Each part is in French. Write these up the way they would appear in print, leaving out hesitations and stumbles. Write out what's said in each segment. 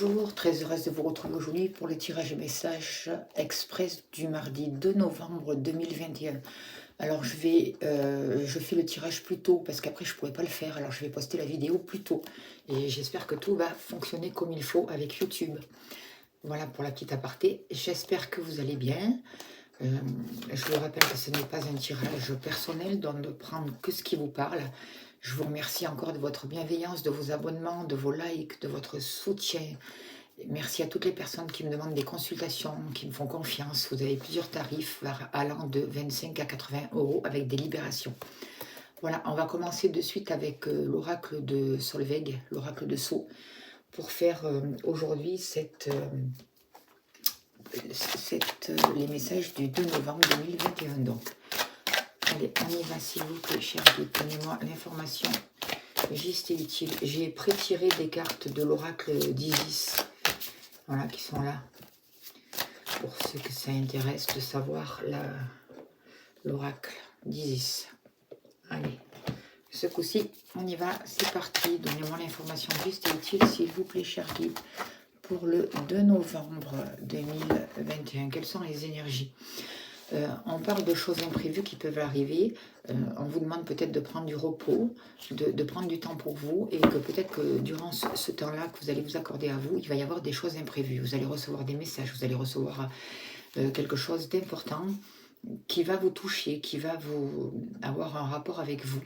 Bonjour, très heureuse de vous retrouver aujourd'hui pour le tirage message express du mardi 2 novembre 2021. Alors je fais le tirage plus tôt parce qu'après je ne pourrais pas le faire, alors je vais poster la vidéo plus tôt. Et j'espère que tout va fonctionner comme il faut avec YouTube. Voilà pour la petite aparté, j'espère que vous allez bien. Je vous rappelle que ce n'est pas un tirage personnel, donc de prendre que ce qui vous parle. Je vous remercie encore de votre bienveillance, de vos abonnements, de vos likes, de votre soutien. Merci à toutes les personnes qui me demandent des consultations, qui me font confiance. Vous avez plusieurs tarifs allant de 25 à 80 € avec des libérations. Voilà, on va commencer de suite avec l'oracle de Solveig, l'oracle de Sceaux, pour faire aujourd'hui les messages du 2 novembre 2021. Donc, allez, on y va s'il vous plaît, chers guides. Donnez-moi l'information juste et utile. J'ai pré-tiré des cartes de l'oracle d'Isis. Voilà, qui sont là. Pour ceux que ça intéresse de savoir l'oracle d'Isis. Allez, ce coup-ci, on y va. C'est parti. Donnez-moi l'information juste et utile, s'il vous plaît, chers guides. Pour le 2 novembre 2021, quelles sont les énergies? On parle de choses imprévues qui peuvent arriver. On vous demande peut-être de prendre du repos, de prendre du temps pour vous, et que peut-être que durant ce temps-là que vous allez vous accorder à vous, il va y avoir des choses imprévues. Vous allez recevoir des messages, vous allez recevoir quelque chose d'important qui va vous toucher, qui va vous avoir un rapport avec vous.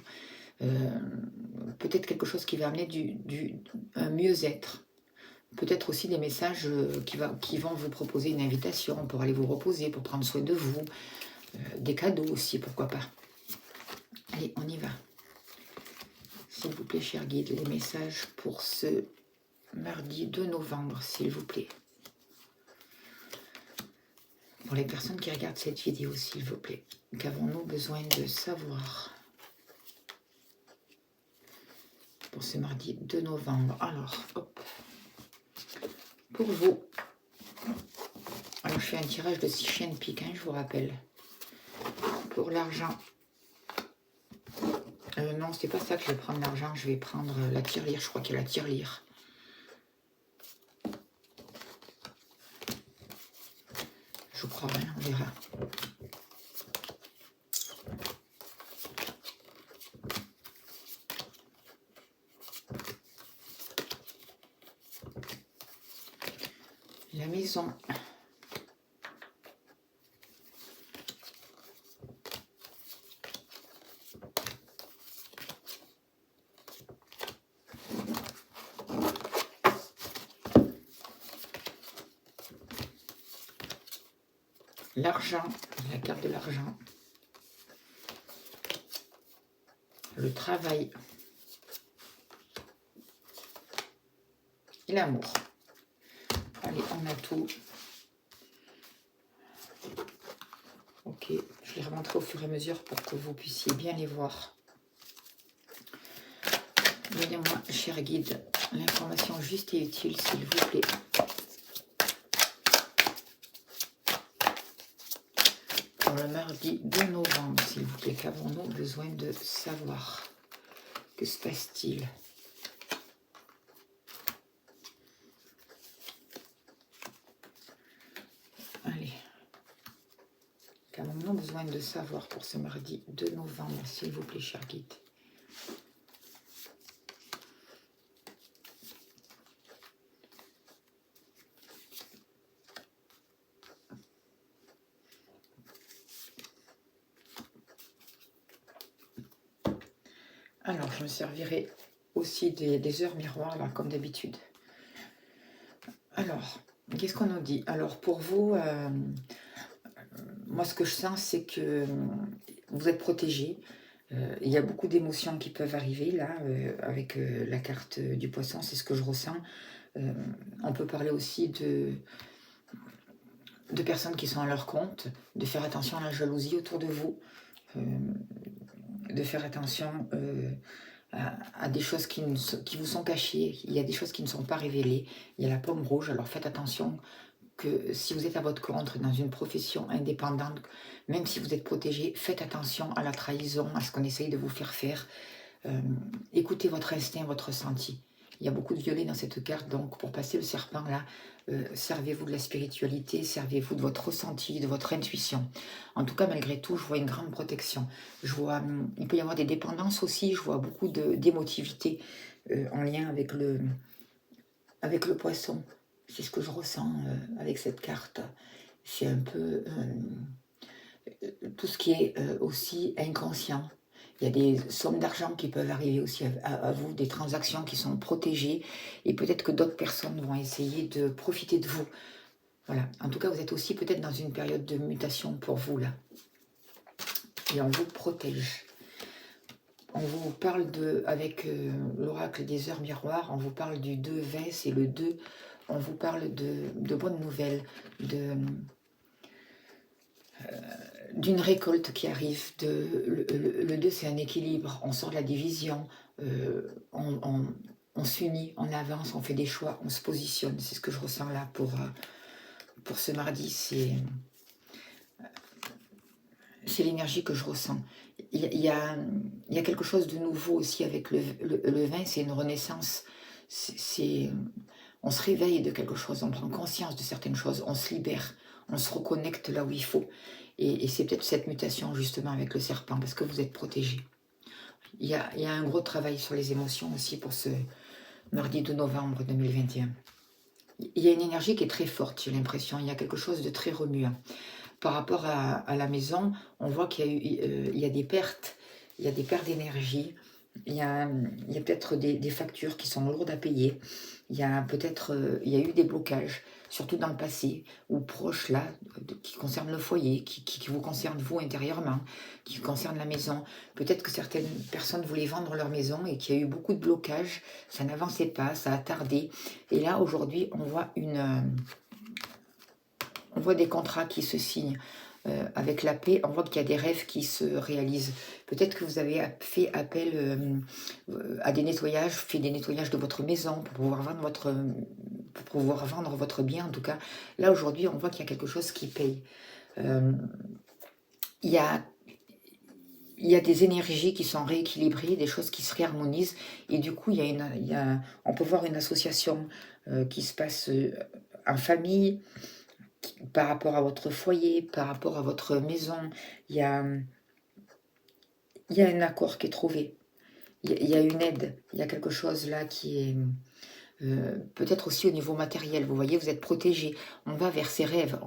Peut-être quelque chose qui va amener un mieux-être. Peut-être aussi des messages qui vont vous proposer une invitation pour aller vous reposer, pour prendre soin de vous. Des cadeaux aussi, pourquoi pas. Allez, on y va. S'il vous plaît, chers guides, les messages pour ce mardi 2 novembre, s'il vous plaît. Pour les personnes qui regardent cette vidéo, s'il vous plaît. Qu'avons-nous besoin de savoir pour ce mardi 2 novembre? Alors, hop. Pour vous, alors je fais un tirage de 6 chiens de pique, hein, je vous rappelle. Pour l'argent, non, c'est pas ça que je vais prendre l'argent, je vais prendre la tirelire, je crois qu'il y a la tirelire. Je crois, hein, on verra. La maison. L'argent, la carte de l'argent. Le travail. Et l'amour. Allez, on a tout. Ok, je les remontrerai au fur et à mesure pour que vous puissiez bien les voir. Donnez-moi, cher guide, l'information juste et utile, s'il vous plaît. Pour le mardi 2 novembre, s'il vous plaît, qu'avons-nous besoin de savoir? Que se passe-t-il? Allez. Qu'avons-nous besoin de savoir pour ce mardi 2 novembre, s'il vous plaît, cher guide? Alors, je me servirai aussi des heures miroirs, là, comme d'habitude. Alors, qu'est-ce qu'on nous dit? Alors, pour vous, moi, ce que je sens, c'est que vous êtes protégé. Il y a beaucoup d'émotions qui peuvent arriver, là, avec la carte du poisson, c'est ce que je ressens. On peut parler aussi de personnes qui sont à leur compte, de faire attention à la jalousie autour de vous, de faire attention à des choses qui vous sont cachées. Il y a des choses qui ne sont pas révélées. Il y a la pomme rouge, alors faites attention que si vous êtes à votre compte dans une profession indépendante, même si vous êtes protégé, faites attention à la trahison, à ce qu'on essaye de vous faire faire. Écoutez votre instinct, votre ressenti. Il y a beaucoup de violet dans cette carte, donc pour passer le serpent là, servez-vous de la spiritualité, servez-vous de votre ressenti, de votre intuition. En tout cas, malgré tout, je vois une grande protection. Je vois, il peut y avoir des dépendances aussi, je vois beaucoup d'émotivité en lien avec le poisson. C'est ce que je ressens avec cette carte. C'est un peu tout ce qui est aussi inconscient. Il y a des sommes d'argent qui peuvent arriver aussi à vous, des transactions qui sont protégées, et peut-être que d'autres personnes vont essayer de profiter de vous. Voilà. En tout cas, vous êtes aussi peut-être dans une période de mutation pour vous, là. Et on vous protège. On vous parle avec l'oracle des heures miroirs, on vous parle du 2-20, c'est le 2. On vous parle de bonnes nouvelles, d'une récolte qui arrive. Le 2, c'est un équilibre. On sort de la division, on s'unit, on avance, on fait des choix, on se positionne. C'est ce que je ressens là pour ce mardi. C'est l'énergie que je ressens. Il y a quelque chose de nouveau aussi avec le 20, c'est une renaissance. On se réveille de quelque chose, on prend conscience de certaines choses, on se libère, on se reconnecte là où il faut. Et c'est peut-être cette mutation justement avec le serpent, parce que vous êtes protégé. Il y a un gros travail sur les émotions aussi pour ce mardi 2 novembre 2021. Il y a une énergie qui est très forte, j'ai l'impression. Il y a quelque chose de très remuant. Par rapport à la maison, on voit qu'il y a des pertes. Il y a des pertes d'énergie. Il y a peut-être des factures qui sont lourdes à payer. Il y a eu des blocages, surtout dans le passé, ou proches là, qui concernent le foyer, qui vous concernent vous intérieurement, qui concernent la maison. Peut-être que certaines personnes voulaient vendre leur maison et qu'il y a eu beaucoup de blocages, ça n'avançait pas, ça a tardé. Et là, aujourd'hui, on voit des contrats qui se signent. Avec la paix, on voit qu'il y a des rêves qui se réalisent. Peut-être que vous avez fait appel à des nettoyages, fait des nettoyages de votre maison pour pouvoir vendre votre bien. En tout cas, là aujourd'hui, on voit qu'il y a quelque chose qui paye. Il y a des énergies qui sont rééquilibrées, des choses qui se réharmonisent. Et du coup, on peut voir une association qui se passe en famille, par rapport à votre foyer, par rapport à votre maison. Il y a un accord qui est trouvé. Il y a une aide. Il y a quelque chose là qui est peut-être aussi au niveau matériel. Vous voyez, vous êtes protégé. On va vers ses rêves.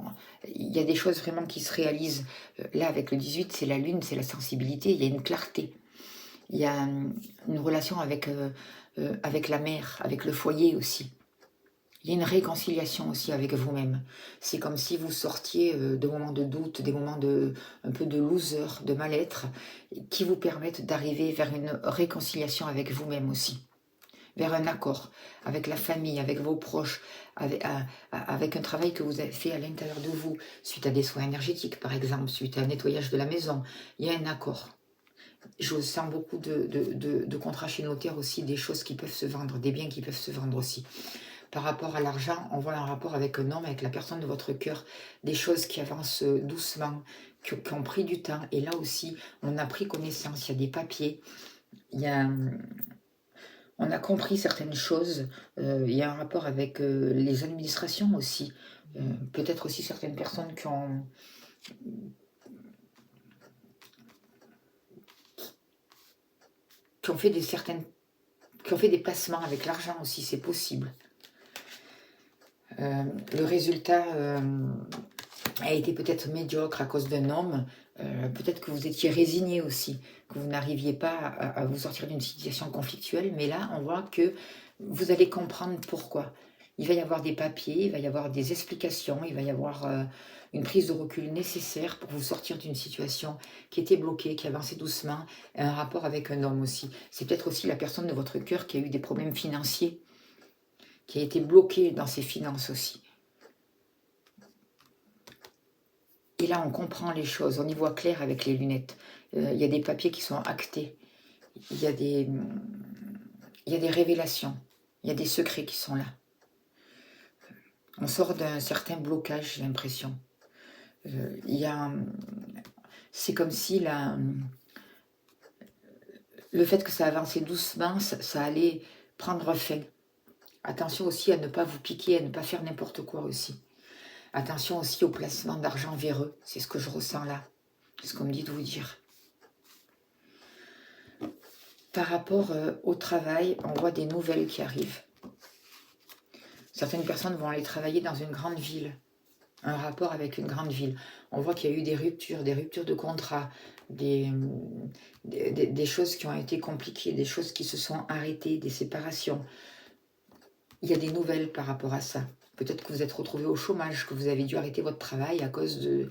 Il y a des choses vraiment qui se réalisent. Là, avec le 18, c'est la lune, c'est la sensibilité. Il y a une clarté. Il y a une relation avec la mère, avec le foyer aussi. Il y a une réconciliation aussi avec vous-même. C'est comme si vous sortiez de moments de doute, des moments un peu de loser, de mal-être, qui vous permettent d'arriver vers une réconciliation avec vous-même aussi, vers un accord avec la famille, avec vos proches, avec un travail que vous avez fait à l'intérieur de vous, suite à des soins énergétiques par exemple, suite à un nettoyage de la maison. Il y a un accord. Je sens beaucoup de contrats chez notaire aussi, des choses qui peuvent se vendre, des biens qui peuvent se vendre aussi. Par rapport à l'argent, on voit un rapport avec un homme, avec la personne de votre cœur, des choses qui avancent doucement, qui ont pris du temps. Et là aussi, on a pris connaissance, il y a des papiers, on a compris certaines choses. Il y a un rapport avec les administrations aussi. Peut-être aussi certaines personnes qui ont fait des placements avec l'argent aussi, c'est possible. Le résultat a été peut-être médiocre à cause d'un homme. Peut-être que vous étiez résigné aussi, que vous n'arriviez pas à vous sortir d'une situation conflictuelle. Mais là, on voit que vous allez comprendre pourquoi. Il va y avoir des papiers, il va y avoir des explications, il va y avoir une prise de recul nécessaire pour vous sortir d'une situation qui était bloquée, qui avançait doucement, et un rapport avec un homme aussi. C'est peut-être aussi la personne de votre cœur qui a eu des problèmes financiers, qui a été bloqué dans ses finances aussi. Et là, on comprend les choses, on y voit clair avec les lunettes. Il y a des papiers qui sont actés. Il y a des révélations. Il y a des secrets qui sont là. On sort d'un certain blocage, j'ai l'impression. C'est comme si le fait que ça avançait doucement, ça allait prendre fin. Attention aussi à ne pas vous piquer, à ne pas faire n'importe quoi aussi. Attention aussi au placement d'argent véreux. C'est ce que je ressens là. C'est ce qu'on me dit de vous dire. Par rapport au travail, on voit des nouvelles qui arrivent. Certaines personnes vont aller travailler dans une grande ville. Un rapport avec une grande ville. On voit qu'il y a eu des ruptures de contrat, des choses qui ont été compliquées, des choses qui se sont arrêtées, des séparations. Il y a des nouvelles par rapport à ça. Peut-être que vous êtes retrouvé au chômage, que vous avez dû arrêter votre travail à cause de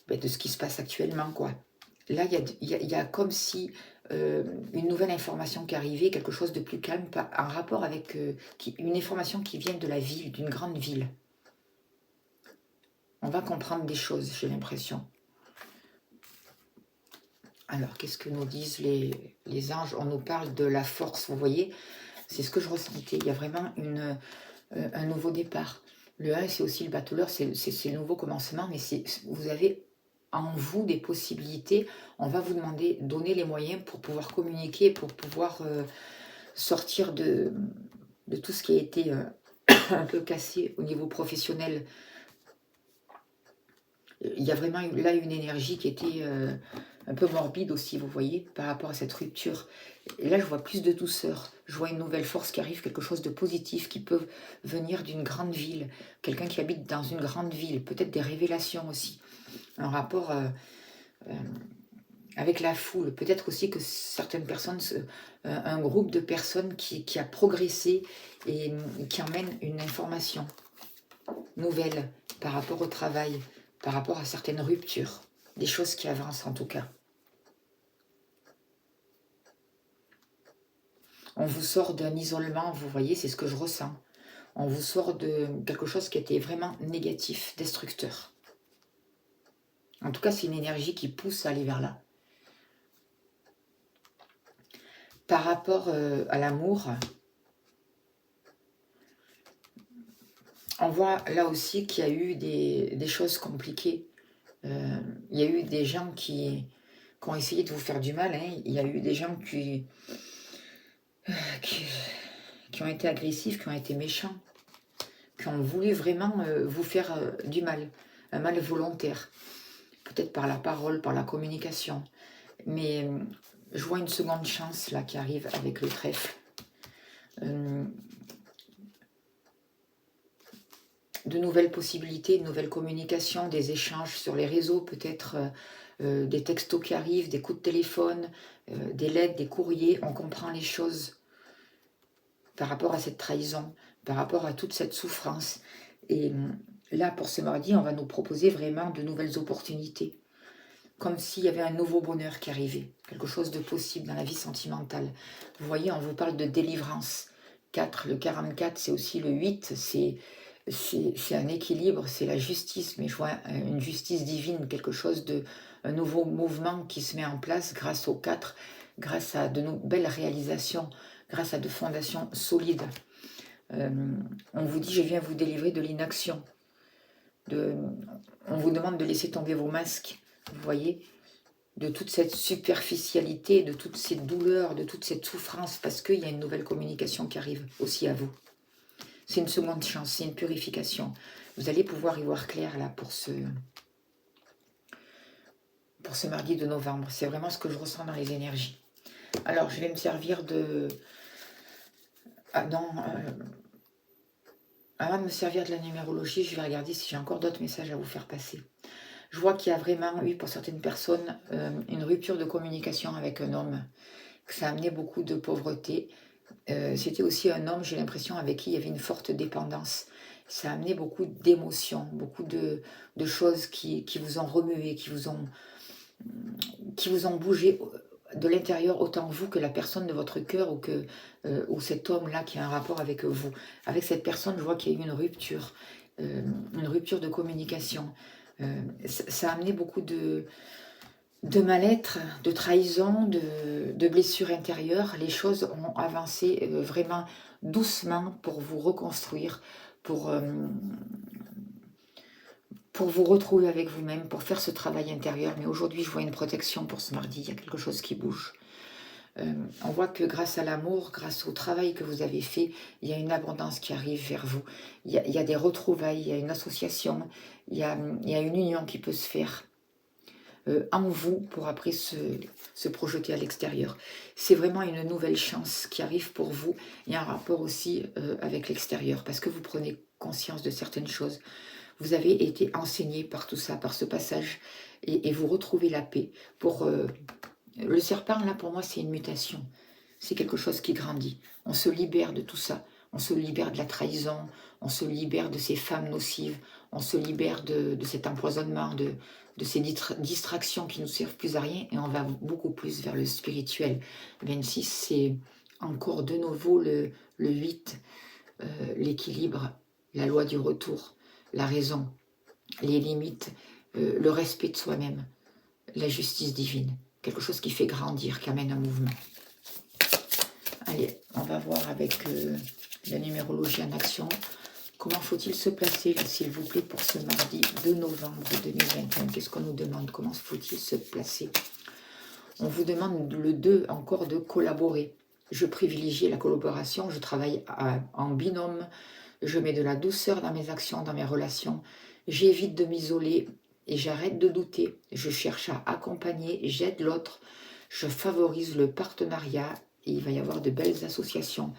ce qui se passe actuellement, quoi. Là, il y a comme si une nouvelle information qui arrivait, quelque chose de plus calme, en rapport avec une information qui vient de la ville, d'une grande ville. On va comprendre des choses, j'ai l'impression. Alors, qu'est-ce que nous disent les anges? On nous parle de la force, vous voyez? C'est ce que je ressentais. Il y a vraiment un nouveau départ. Le 1, c'est aussi le battleur, c'est le nouveau commencement, mais vous avez en vous des possibilités. On va vous demander, donner les moyens pour pouvoir communiquer, pour pouvoir sortir de tout ce qui a été un peu cassé au niveau professionnel. Il y a vraiment là une énergie qui était un peu morbide aussi, vous voyez, par rapport à cette rupture. Et là, je vois plus de douceur. Je vois une nouvelle force qui arrive, quelque chose de positif qui peut venir d'une grande ville. Quelqu'un qui habite dans une grande ville. Peut-être des révélations aussi. Un rapport avec la foule. Peut-être aussi que certaines personnes, un groupe de personnes qui a progressé et qui emmène une information nouvelle par rapport au travail, par rapport à certaines ruptures, des choses qui avancent en tout cas. On vous sort d'un isolement, vous voyez, c'est ce que je ressens. On vous sort de quelque chose qui était vraiment négatif, destructeur. En tout cas, c'est une énergie qui pousse à aller vers là. Par rapport à l'amour, on voit là aussi qu'il y a eu des choses compliquées. Il y a eu des gens qui ont essayé de vous faire du mal. Hein. Il y a eu des gens qui ont été agressifs, qui ont été méchants, qui ont voulu vraiment vous faire du mal, un mal volontaire. Peut-être par la parole, par la communication. Mais je vois une seconde chance là qui arrive avec le trèfle. De nouvelles possibilités, de nouvelles communications, des échanges sur les réseaux, peut-être des textos qui arrivent, des coups de téléphone, des lettres, des courriers. On comprend les choses par rapport à cette trahison, par rapport à toute cette souffrance. Et là, pour ce mardi, on va nous proposer vraiment de nouvelles opportunités. Comme s'il y avait un nouveau bonheur qui arrivait, quelque chose de possible dans la vie sentimentale. Vous voyez, on vous parle de délivrance. 4, le 44, c'est aussi le 8, c'est un équilibre, c'est la justice, mais je vois une justice divine, quelque chose un nouveau mouvement qui se met en place grâce au 4, grâce à de belles réalisations, grâce à de fondations solides. On vous dit, je viens vous délivrer de l'inaction. On vous demande de laisser tomber vos masques, vous voyez, de toute cette superficialité, de toutes ces douleurs, de toute cette souffrance, parce qu'il y a une nouvelle communication qui arrive aussi à vous. C'est une seconde chance, c'est une purification. Vous allez pouvoir y voir clair là pour ce mardi de novembre. C'est vraiment ce que je ressens dans les énergies. Alors, je vais me servir de... avant de me servir de la numérologie, je vais regarder si j'ai encore d'autres messages à vous faire passer. Je vois qu'il y a vraiment eu pour certaines personnes une rupture de communication avec un homme. Que ça a amené beaucoup de pauvreté. C'était aussi un homme, j'ai l'impression, avec qui il y avait une forte dépendance. Ça a amené beaucoup d'émotions, beaucoup de choses qui vous ont remué, qui vous ont bougé de l'intérieur, autant vous que la personne de votre cœur ou cet homme-là qui a un rapport avec vous. Avec cette personne, je vois qu'il y a eu une rupture de communication. Ça a amené beaucoup de mal-être, de trahison, de blessures intérieures. Les choses ont avancé vraiment doucement pour vous reconstruire, pour vous retrouver avec vous-même, pour faire ce travail intérieur. Mais aujourd'hui, je vois une protection pour ce mardi. Il y a quelque chose qui bouge. On voit que grâce à l'amour, grâce au travail que vous avez fait, il y a une abondance qui arrive vers vous. Il y a des retrouvailles, il y a une association, il y a une union qui peut se faire en vous pour après se projeter à l'extérieur. C'est vraiment une nouvelle chance qui arrive pour vous. Il y a un rapport aussi avec l'extérieur parce que vous prenez conscience de certaines choses. Vous avez été enseigné par tout ça, par ce passage et vous retrouvez la paix. Pour le serpent, là, pour moi, c'est une mutation. C'est quelque chose qui grandit. On se libère de tout ça. On se libère de la trahison, on se libère de ces femmes nocives, on se libère de cet empoisonnement, de ces distractions qui ne nous servent plus à rien et on va beaucoup plus vers le spirituel. 26, c'est encore de nouveau le 8, l'équilibre, la loi du retour, la raison, les limites, le respect de soi-même, la justice divine. Quelque chose qui fait grandir, qui amène un mouvement. Allez, on va voir avec la numérologie en action. Comment faut-il se placer, là, s'il vous plaît, pour ce mardi 2 novembre 2021? Qu'est-ce qu'on nous demande? Comment faut-il se placer? On vous demande le 2 encore de collaborer. Je privilégie la collaboration, je travaille en binôme, je mets de la douceur dans mes actions, dans mes relations. J'évite de m'isoler et j'arrête de douter. Je cherche à accompagner, j'aide l'autre, je favorise le partenariat. Et il va y avoir de belles associations,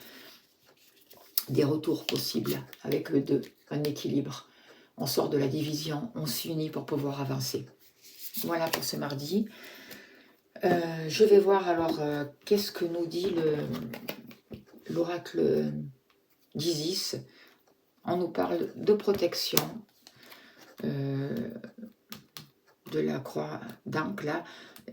des retours possibles avec le 2, un équilibre. On sort de la division, on s'unit pour pouvoir avancer. Voilà pour ce mardi. Je vais voir alors qu'est-ce que nous dit l'oracle d'Isis. On nous parle de protection, de la croix d'Ankh, là,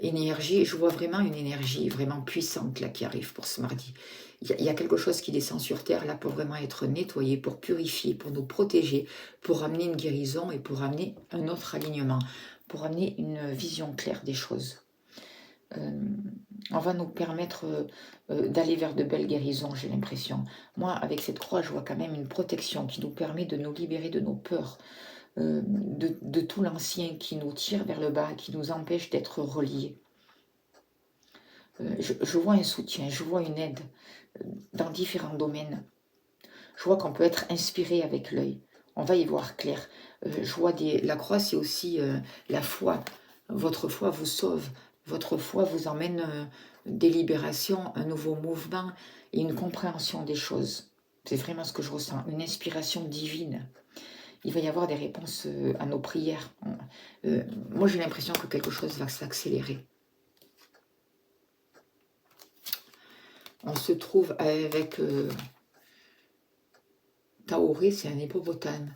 énergie. Je vois vraiment une énergie vraiment puissante là qui arrive pour ce mardi. Il y a quelque chose qui descend sur Terre là pour vraiment être nettoyé, pour purifier, pour nous protéger, pour amener une guérison et pour amener un autre alignement, pour amener une vision claire des choses. On va nous permettre d'aller vers de belles guérisons, j'ai l'impression. Moi, avec cette croix, je vois quand même une protection qui nous permet de nous libérer de nos peurs, de tout l'ancien qui nous tire vers le bas, qui nous empêche d'être reliés. Je vois un soutien, je vois une aide dans différents domaines. Je vois qu'on peut être inspiré avec l'œil. On va y voir clair. Je vois la croix, c'est aussi la foi. Votre foi vous sauve. Votre foi vous emmène des libérations, un nouveau mouvement et une compréhension des choses. C'est vraiment ce que je ressens, une inspiration divine. Il va y avoir des réponses à nos prières. Moi, j'ai l'impression que quelque chose va s'accélérer. On se trouve avec Taoré, c'est un hippopotame.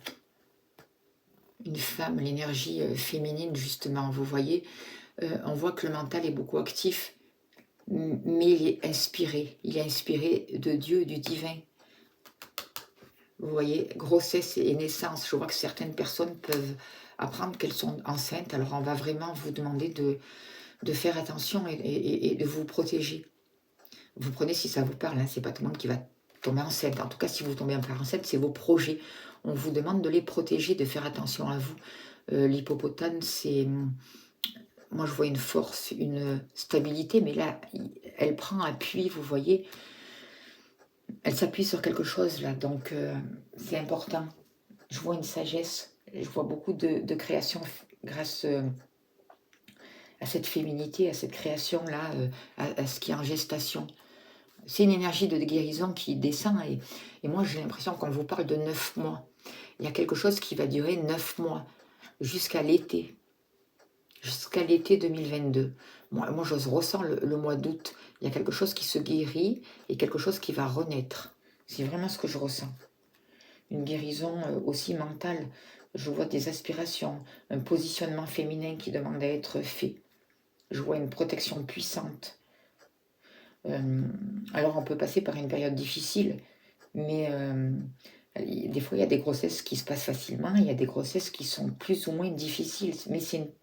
Une femme, l'énergie féminine, justement, vous voyez. On voit que le mental est beaucoup actif, mais il est inspiré. Il est inspiré de Dieu, du divin. Vous voyez, grossesse et naissance. Je vois que certaines personnes peuvent apprendre qu'elles sont enceintes. Alors, on va vraiment vous demander de faire attention et de vous protéger. Vous prenez si ça vous parle, hein, c'est pas tout le monde qui va tomber enceinte. En tout cas, si vous tombez enceinte, c'est vos projets. On vous demande de les protéger, de faire attention à vous. L'hippopotame, c'est... Moi, je vois une force, une stabilité, mais là, elle prend appui, vous voyez. Elle s'appuie sur quelque chose, là, donc c'est important. Je vois une sagesse, je vois beaucoup de création grâce à cette féminité, à cette création-là, à ce qui est en gestation. C'est une énergie de guérison qui descend et moi j'ai l'impression qu'on vous parle de 9 mois. Il y a quelque chose qui va durer 9 mois, jusqu'à l'été 2022. Moi je ressens le mois d'août. Il y a quelque chose qui se guérit et quelque chose qui va renaître. C'est vraiment ce que je ressens. Une guérison aussi mentale. Je vois des aspirations, un positionnement féminin qui demande à être fait. Je vois une protection puissante. Alors on peut passer par une période difficile, mais des fois il y a des grossesses qui se passent facilement, il y a des grossesses qui sont plus ou moins difficiles, mais c'est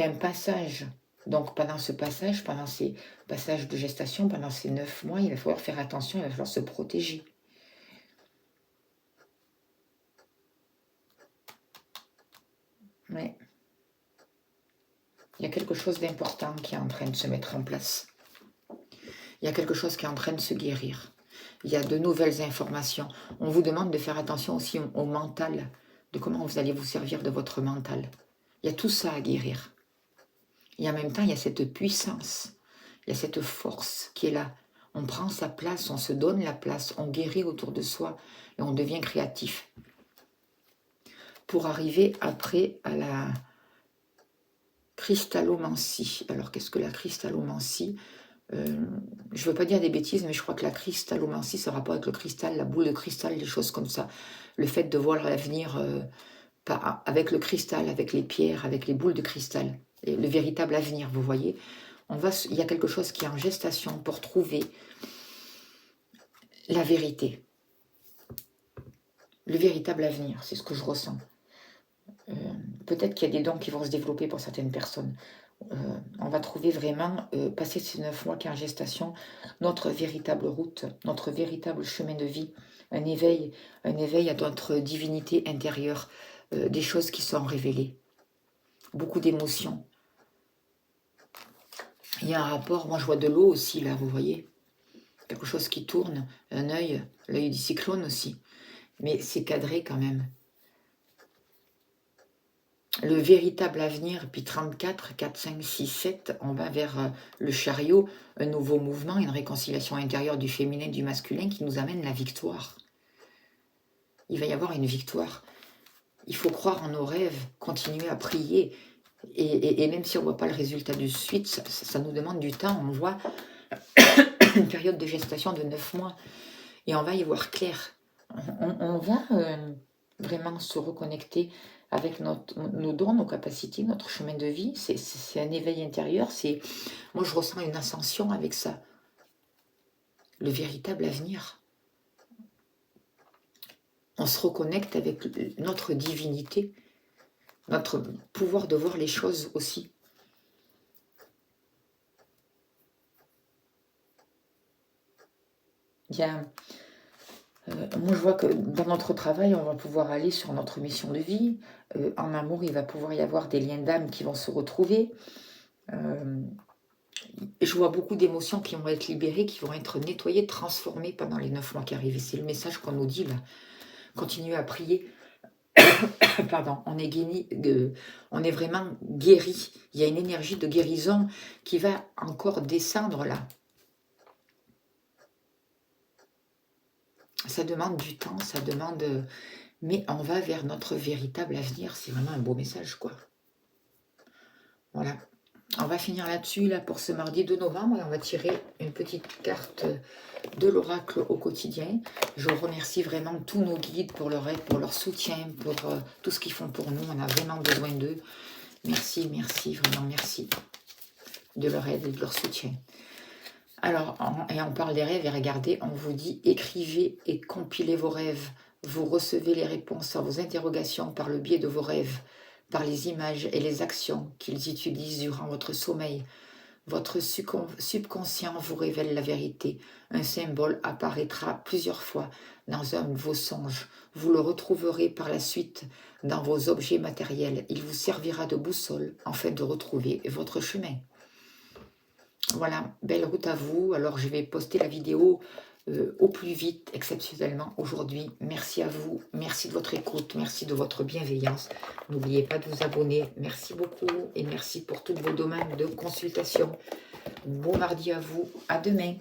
un passage. Donc pendant ce passage, pendant ces passages de gestation, pendant ces 9 mois, il va falloir faire attention, il va falloir se protéger. Ouais. Il y a quelque chose d'important qui est en train de se mettre en place. Il y a quelque chose qui est en train de se guérir. Il y a de nouvelles informations. On vous demande de faire attention aussi au mental, de comment vous allez vous servir de votre mental. Il y a tout ça à guérir. Et en même temps, il y a cette puissance, il y a cette force qui est là. On prend sa place, on se donne la place, on guérit autour de soi et on devient créatif. Pour arriver après à la cristallomancie. Alors, qu'est-ce que la cristallomancie? Je ne veux pas dire des bêtises, mais je crois que la cristallomancie, ça a rapport avec le cristal, la boule de cristal, des choses comme ça. Le fait de voir l'avenir avec le cristal, avec les pierres, avec les boules de cristal. Et le véritable avenir, vous voyez. Il y a quelque chose qui est en gestation pour trouver la vérité. Le véritable avenir, c'est ce que je ressens. Peut-être qu'il y a des dons qui vont se développer pour certaines personnes. On va trouver vraiment, passer ces 9 mois qui est en gestation, notre véritable route, notre véritable chemin de vie, un éveil à notre divinité intérieure, des choses qui sont révélées, beaucoup d'émotions. Il y a un rapport, moi je vois de l'eau aussi là, vous voyez, quelque chose qui tourne, un œil, l'œil du cyclone aussi, mais c'est cadré quand même. Le véritable avenir, puis 34, 4, 5, 6, 7, on va vers le chariot, un nouveau mouvement, une réconciliation intérieure du féminin et du masculin qui nous amène la victoire. Il va y avoir une victoire. Il faut croire en nos rêves, continuer à prier, et même si on ne voit pas le résultat de suite, ça nous demande du temps, on voit une période de gestation de 9 mois, et on va y voir clair. On va vraiment se reconnecter avec nos dons, nos capacités, notre chemin de vie. C'est un éveil intérieur. Moi, je ressens une ascension avec ça. Le véritable avenir. On se reconnecte avec notre divinité, notre pouvoir de voir les choses aussi. Il y a... moi, je vois que dans notre travail, on va pouvoir aller sur notre mission de vie. En amour, il va pouvoir y avoir des liens d'âme qui vont se retrouver. Je vois beaucoup d'émotions qui vont être libérées, qui vont être nettoyées, transformées pendant les 9 mois qui arrivent. Et c'est le message qu'on nous dit là. Continuez à prier. Pardon, on est vraiment guéri. Il y a une énergie de guérison qui va encore descendre là. Ça demande du temps, ça demande... mais on va vers notre véritable avenir. C'est vraiment un beau message, quoi. Voilà. On va finir là-dessus, là, pour ce mardi 2 novembre. Et on va tirer une petite carte de l'oracle au quotidien. Je remercie vraiment tous nos guides pour leur aide, pour leur soutien, pour tout ce qu'ils font pour nous. On a vraiment besoin d'eux. Merci, merci, vraiment merci de leur aide et de leur soutien. Alors, et on parle des rêves, et regardez, on vous dit, écrivez et compilez vos rêves. Vous recevez les réponses à vos interrogations par le biais de vos rêves, par les images et les actions qu'ils utilisent durant votre sommeil. Votre subconscient vous révèle la vérité. Un symbole apparaîtra plusieurs fois dans un de vos songes. Vous le retrouverez par la suite dans vos objets matériels. Il vous servira de boussole afin de retrouver votre chemin. Voilà, belle route à vous. Alors, je vais poster la vidéo au plus vite, exceptionnellement, aujourd'hui. Merci à vous. Merci de votre écoute. Merci de votre bienveillance. N'oubliez pas de vous abonner. Merci beaucoup et merci pour toutes vos demandes de consultation. Bon mardi à vous. À demain.